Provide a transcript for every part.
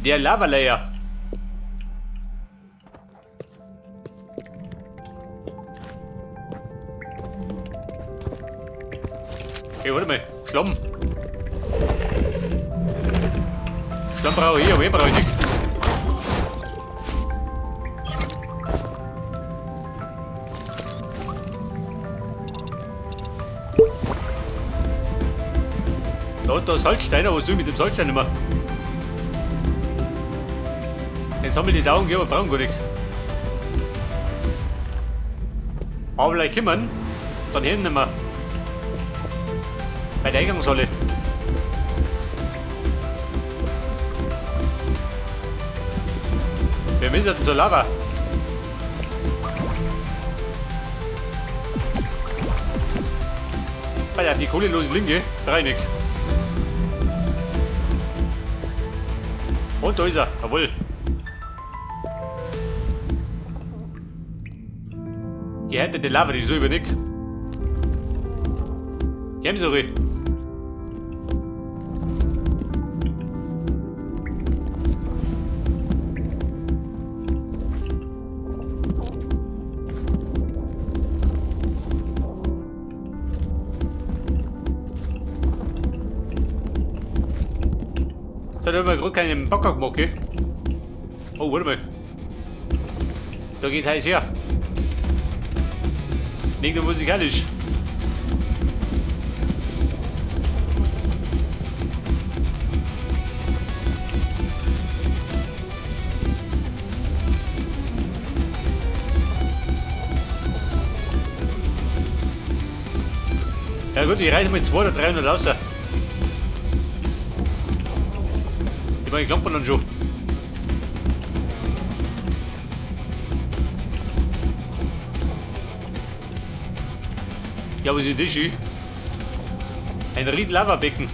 Der Lava-Layer. Hey, warte mal. Schlamm. Schlamm brauche ich, aber brauche ich nicht. Da Salzsteiner, was tue ich mit dem Salzstein immer? Den sammel die Daumen, aber brauchen gar nicht. Aber gleich kommen, dann hinten wir. Bei der Eingangshalle. Wir müssen zur Lava. Alter, die kohlelose Linke, reinig. Und da ist er, jawohl. Die hätte die Lava, die so über nicht. Geben Sie ruhig. Da haben wir gerade keinen Backer gemacht, gell? Oh, warte mal. Da geht heiß her. Nicht nur musikalisch. Ja gut, ich reise mal 200 oder 300 raus. Ich meine, klappt man dann schon. Ja, was ist das schon? Ein riesen Lavabecken.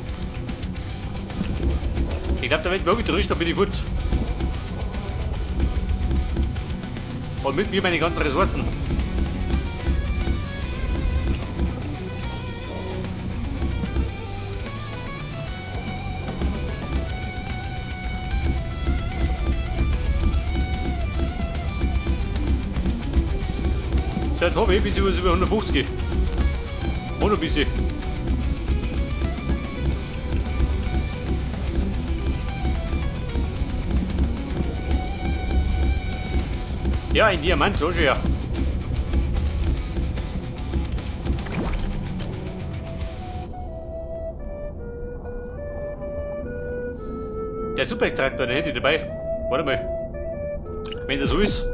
Ich glaube, da wird wirklich durch, da bin ich gut. Und mit mir meine ganzen Ressourcen. So, jetzt habe ich bis über 150 gehe. Oder ein bisschen. Ja, ein Diamant, so schön. Der Super-Extraktor, den hätte ich dabei. Warte mal. Wenn das so ist.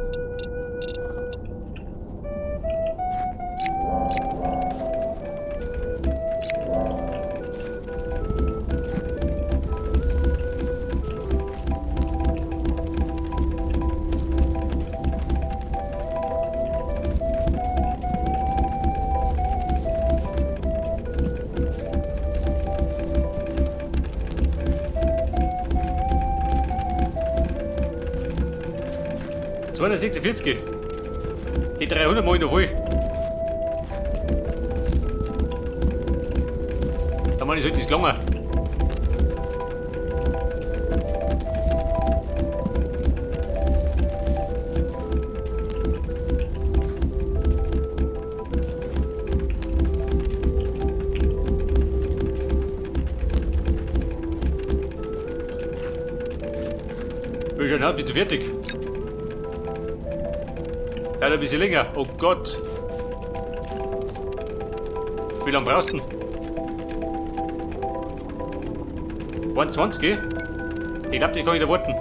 Das 246. Die 300 mal noch voll. Da meine ich, sollte es lange. Will schon halb, bist du fertig? Ja, ein bisschen länger. Oh Gott. Wie lange brauchst du denn? 21? Ich glaube, die kann ich da warten.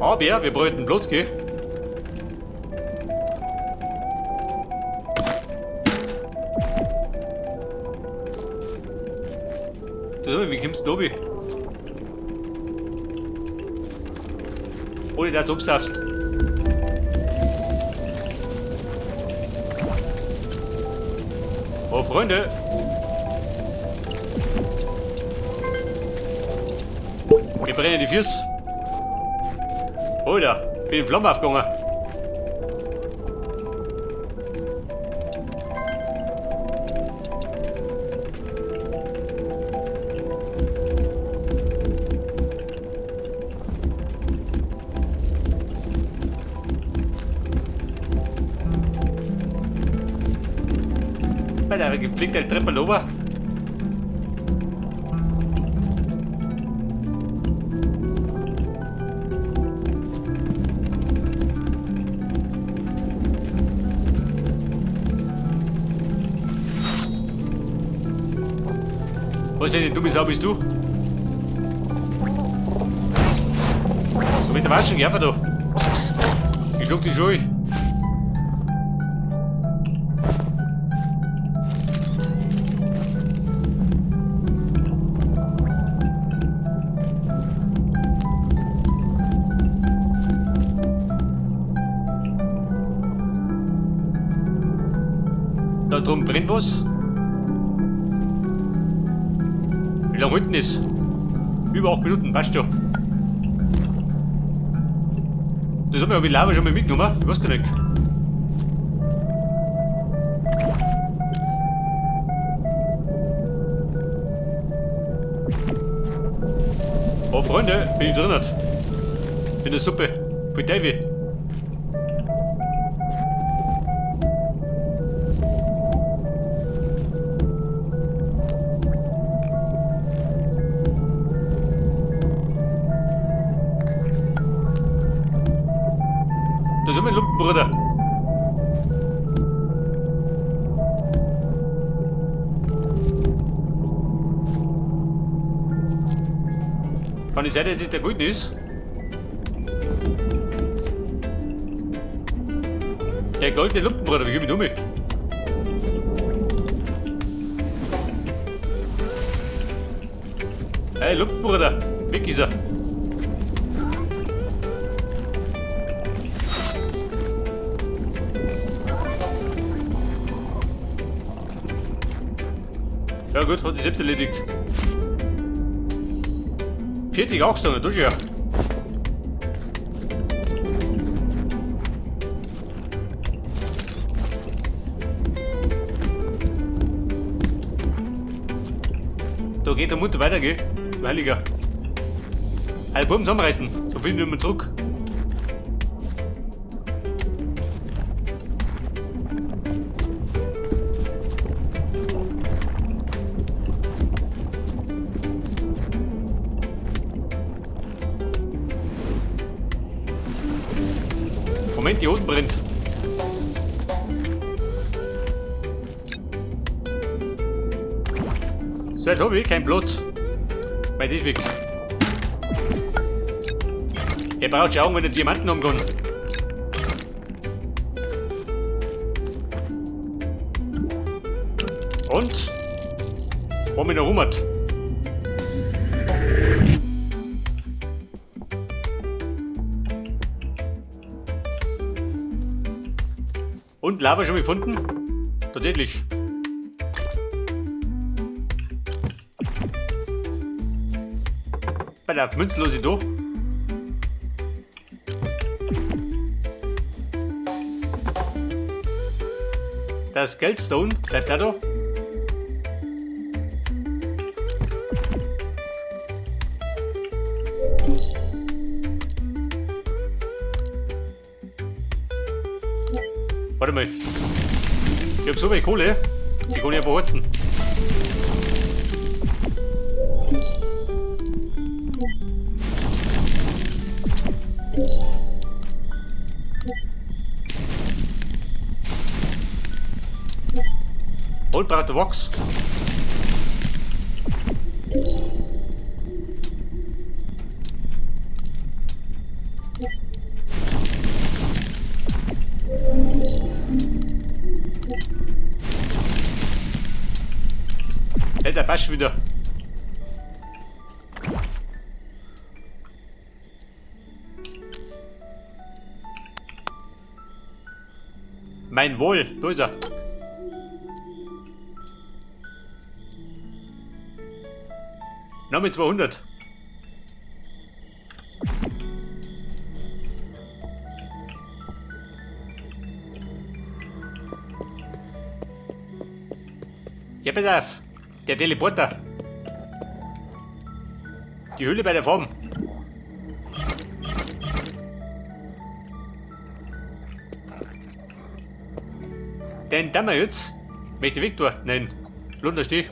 Aber ja, wir bräuchten Platz, gell? Wie kommst du da oben? Ohne dass du absaufst. Oh, Freunde. Wir brennen die Füße. Oder, bin in Flammen aufgegangen. Bei der geflickt der Treppe runter. Was denn, du Sau bist du? So mit der Waschen, geh einfach da. Ich schluck dich schon. Da drum brennt was. Wie lange hält denn das? Über 8 Minuten, passt schon. Das haben wir ja mit Lava schon mal mitgenommen, ich weiß gar nicht. Oh Freunde, bin ich drin. In der Suppe. Für Davy. Da sind wir Lumpenbrüder. Kann ich sein, dass das der Gute ist? Der goldene Lumpenbruder, wie geh ich um? Hey, Lumpenbruder, weg ist er. Ja gut, hat sich selbst erledigt. 40 Augstangen, das ist ja. Da geht der Mutter weiter, gell? Du Heiliger. Alle Buben zusammenreißen, so viel nicht mehr zurück. Moment, die unten brennt. So, jetzt habe ich keinen Platz. Weil das ist weg. Er braucht schauen, wenn er Diamanten haben kann. Und? Wo mich noch rum hat. Und Lava schon gefunden? Tatsächlich. Bei der Münze los ich da. Das Geldstone bleibt da. Warte mal. Ich hab so viel Kohle, die kann ich ja behalten. Und braucht der Wachs. Hey, der passt wieder. Mein Wohl, da ist er. Noch mit 200. Ja, pass auf. Der Teleporter. Die Höhle bei der Farm. Den da wir jetzt. Möchte Viktor? Nein. Blunder steh.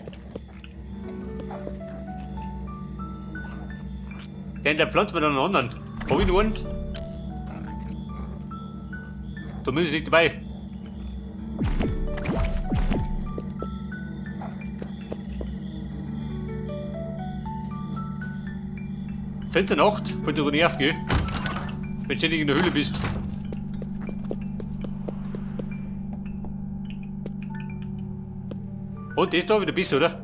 Den der pflanzt mir dann einen anderen. Hab ich noch einen? Da muss ich nicht dabei. Fällt der Nacht von der Nerv, gell? Wenn du ständig in der Höhle bist. Und das da wieder bist, oder?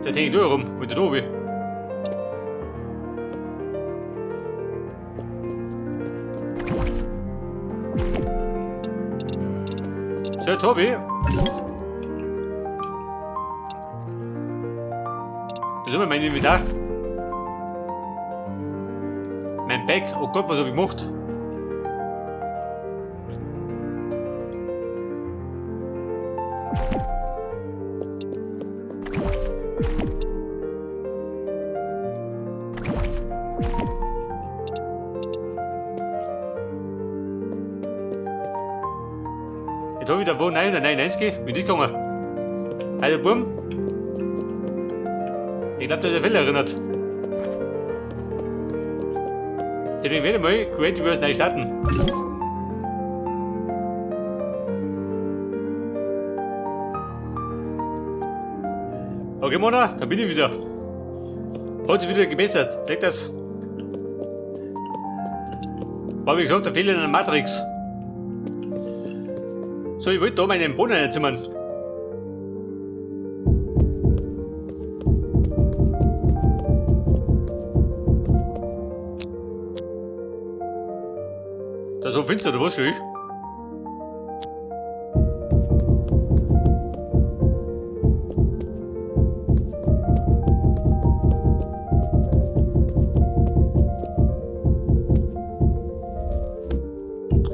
Da hängt du herum, mit der Dobe. So, Tobi. Das ist mein Inventar. Mein Bag. Oh Gott, was hab ich gemacht? Jetzt hab ich da wo 999, bin ich gegangen. Also, Bumm. Ich glaube, da ist der Fehler erinnert. Deswegen werde ich mal Creative Verse neu starten. Okay, Mona, da bin ich wieder. Hat sich wieder gebessert. Seht das? War wie gesagt der Fehler in der Matrix. So, ich wollte da meinen Boden einzimmern. Da so finster, oder was schon?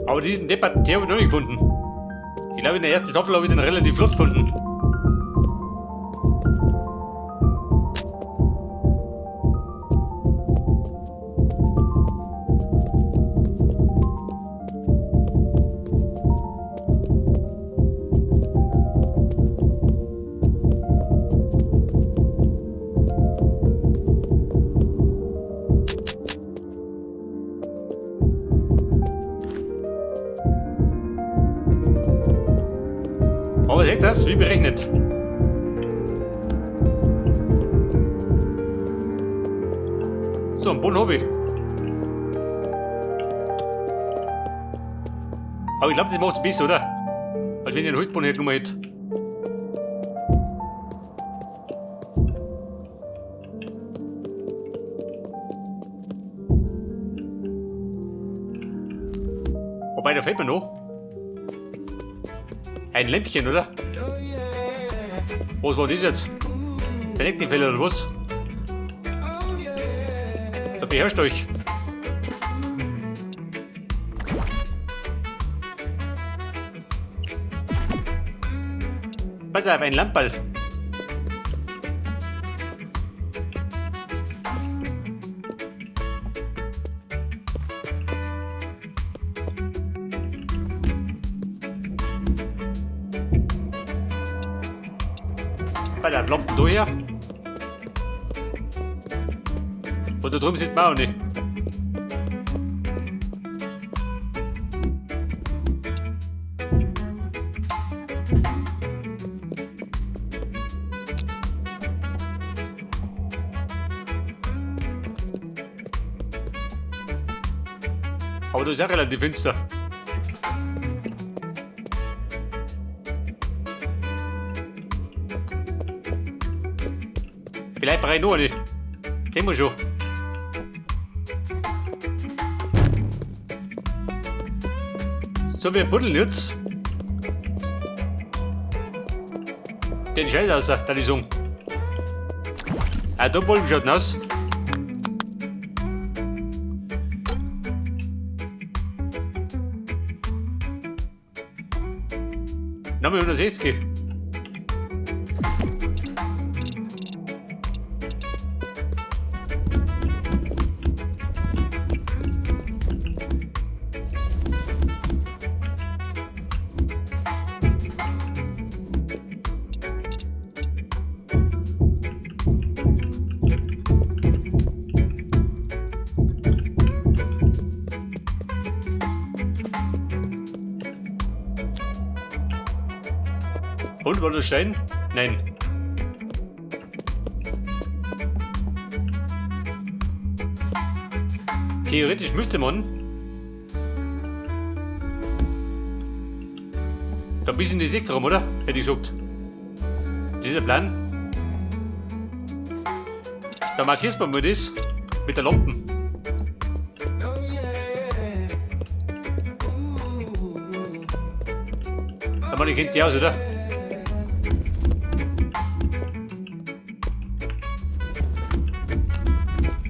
Aber diesen Deppert, den habe ich noch nicht gefunden. Ich glaube, in der ersten Staffel habe ich den relativ flott gefunden. Aber seht das, wie berechnet. So, einen Boden habe ich. Aber ich glaube, das macht ein bisschen, oder? Als wenn ich einen Holzboden hergenommen hätte. Wobei, da fällt mir noch. Ein Lämpchen, oder? Was war das jetzt? Vernecktenfälle oder was? Da beherrscht euch. Pass auf, ein Lamperl. Bei der Lampen da her. Und da drüben sieht man auch nicht. Aber das ist auch relativ finster. Vielleicht brauche ich noch eine. Kennen wir schon. So, wir buddeln jetzt den Scheiß aus der Lisung. Ah, da wollen wir schon aus. Nochmal 160. Und, war das Stein? Nein. Theoretisch müsste man da ein bisschen die Säcke rum, oder? Hätte ich gesagt. Dieser Plan. Da markierst du mal das mit der Lampen. Aber die kennt die aus, oder?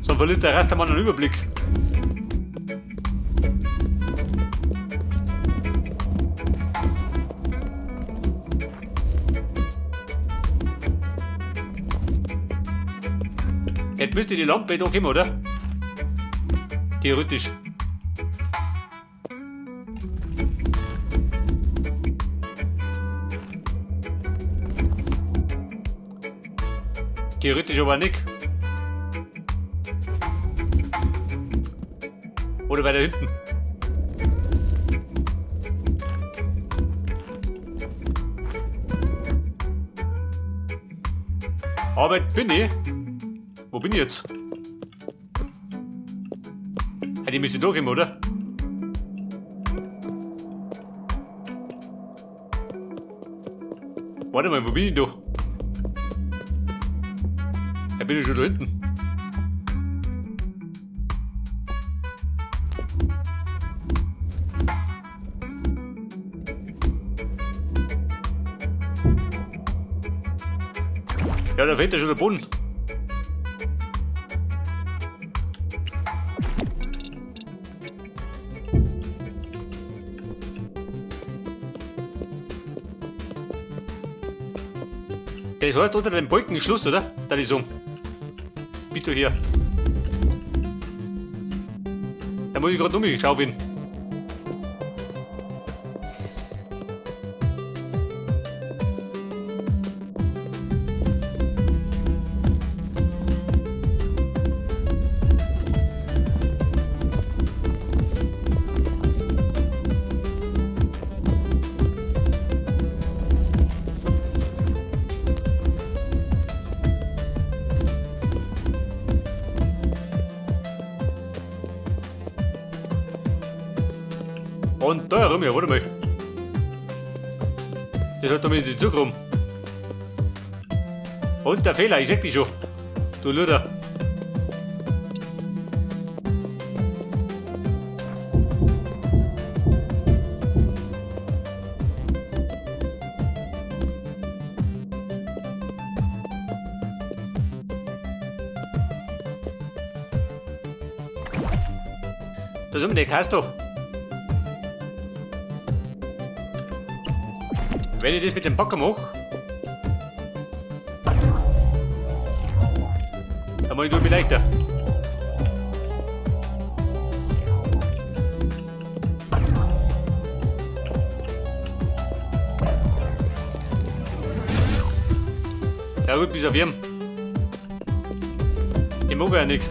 So verliert der Rest einmal einen Überblick. Jetzt müsste die Lampe da kommen, oder? Theoretisch. Theoretisch aber nicht. Oder weiter hinten. Aber jetzt bin ich. Wo bin ich jetzt? Die müsste da kommen, oder? Warte mal, wo bin ich da? Da bin ich schon da hinten. Ja, da fehlt ja schon der Boden. Das heißt, unter dem Balken ist Schluss, oder? Da ist um. Bitte hier. Da muss ich gerade umschauen. Und da herum, ja, warte mal. Das hat damit nicht zugekommen. Und der Fehler, ich sag dich schon. Du Luder. Da sind wir, den kannst du. Wenn ich das mit dem Backer mache, dann mache ich es leichter. Ja gut, bis auf ihn. Ich mag ja nicht.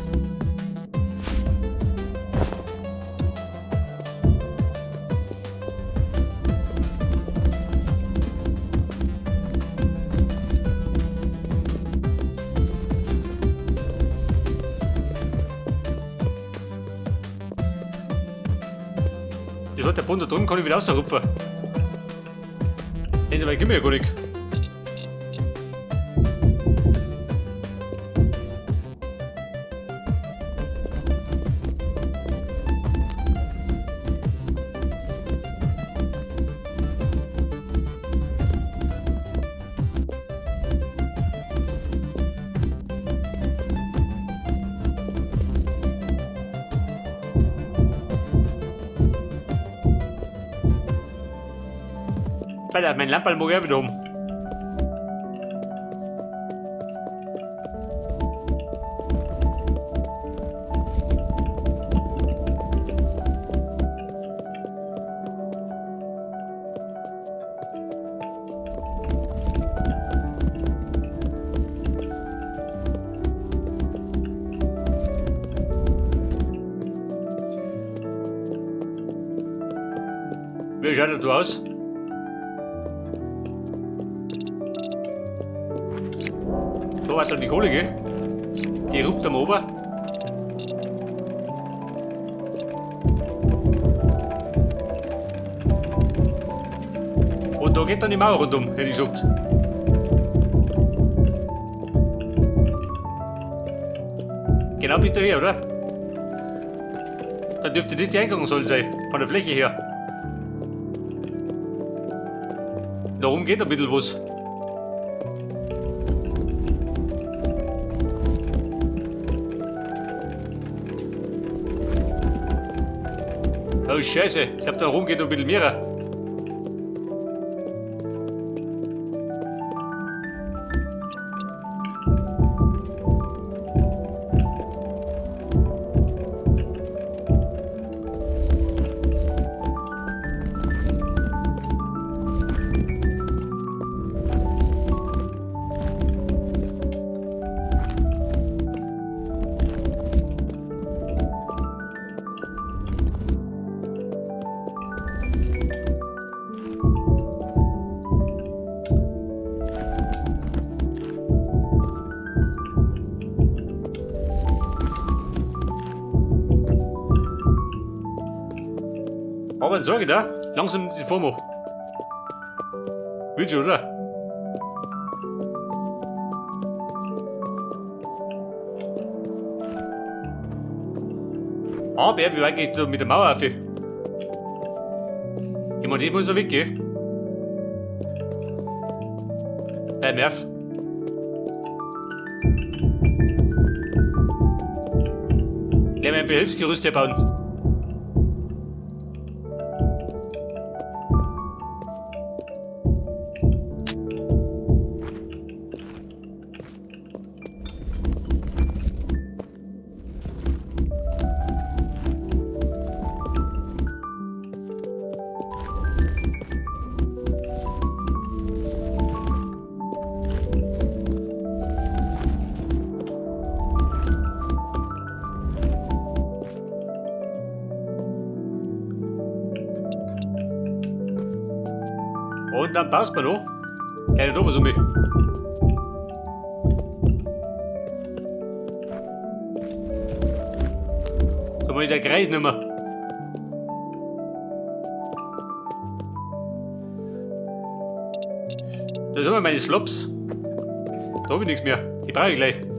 Das hat der Bund da drüben, kann ich wieder rausrupfen. Den dabei gehen wir ja gar nicht. Alter, mein Lamperl mag ich wieder um. Wie schaut das aus? Da war dann die Kohle, gell? Die ruft am Ober. Und da geht dann die Mauer rundum, hätte ich gesagt. Genau bis daher, oder? Dann dürfte das die Eingangshalle sein, von der Fläche her. Darum geht ein bisschen was. Oh Scheiße, ich hab da rum geht noch ein bisschen mehr. Aber dann sag ich da, langsam die Form. Willst du, oder? Aber wie weit gehst du mit der Mauer auf? Ich meine, das muss noch weggehen. Bei Nerv. Lernen wir ein Behelfsgerüst hier bauen. Und dann passt man noch. Keine Dober so mit. So mal in der Kreis nicht mehr. Da sind wir meine Slops. Da habe ich nichts mehr. Die brauche ich gleich.